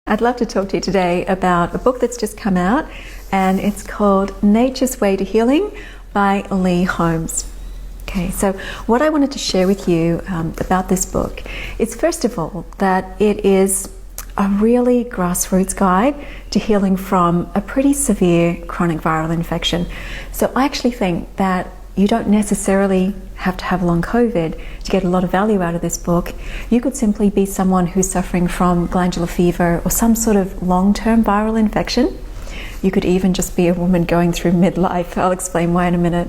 I'd love to talk to you today about a book that's just come out, and it's called Nature's Way to Healing by Lee Holmes. Okay, so what I wanted to share with you about this book is, first of all, that it is a really grassroots guide to healing from a pretty severe chronic viral infection. So I actually think that you don't necessarily have to have long COVID to get a lot of value out of this book. You could simply be someone who's suffering from glandular fever or some sort of long-term viral infection. You could even just be a woman going through midlife. I'll explain why in a minute.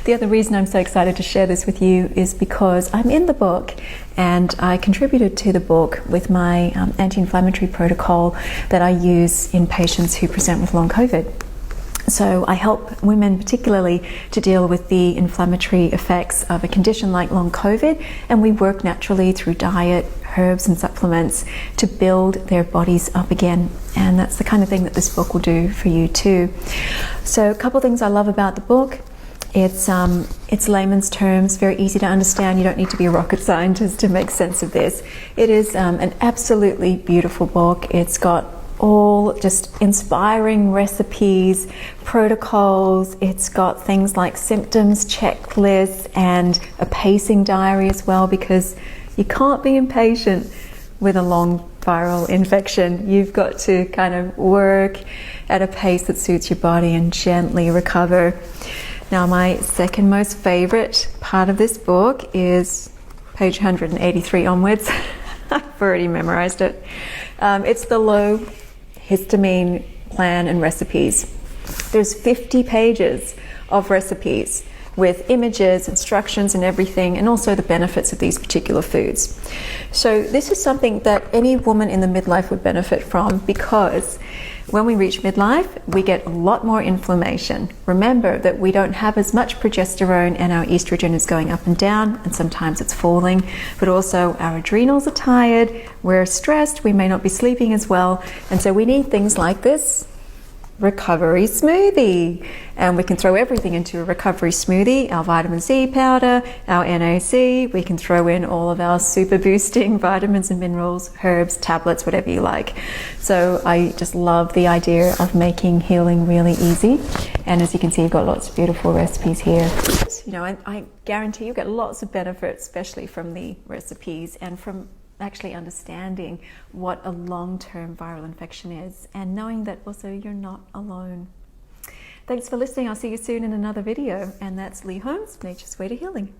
The other reason I'm so excited to share this with you is because I'm in the book, and I contributed to the book with my anti-inflammatory protocol that I use in patients who present with long COVID. So I help women particularly to deal with the inflammatory effects of a condition like long COVID, and we work naturally through diet, herbs and supplements to build their bodies up again. And that's the kind of thing that this book will do for you too. So a couple of things I love about the book. It's layman's terms, very easy to understand. You don't need to be a rocket scientist to make sense of this. It is an absolutely beautiful book. It's got all just inspiring recipes, protocols. It's got things like symptoms, checklists, and a pacing diary as well, because you can't be impatient with a long viral infection. You've got to kind of work at a pace that suits your body and gently recover. Now, my second most favorite part of this book is page 183 onwards. I've already memorized it. It's the low histamine plan and recipes. There's 50 pages of recipes with images, instructions and everything, and also the benefits of these particular foods. So this is something that any woman in the midlife would benefit from, because when we reach midlife, we get a lot more inflammation. Remember that we don't have as much progesterone, and our estrogen is going up and down, and sometimes it's falling, but also our adrenals are tired, we're stressed, we may not be sleeping as well, and so we need things like this recovery smoothie. And we can throw everything into a recovery smoothie: our vitamin C powder, our NAC, we can throw in all of our super boosting vitamins and minerals, herbs, tablets, whatever you like. So I just love the idea of making healing really easy. And as you can see, you've got lots of beautiful recipes here. You know, I guarantee you get lots of benefits, especially from the recipes and from actually understanding what a long-term viral infection is, and knowing that also you're not alone. Thanks for listening. I'll see you soon in another video, and that's Lee Holmes, Nature's Way to Healing.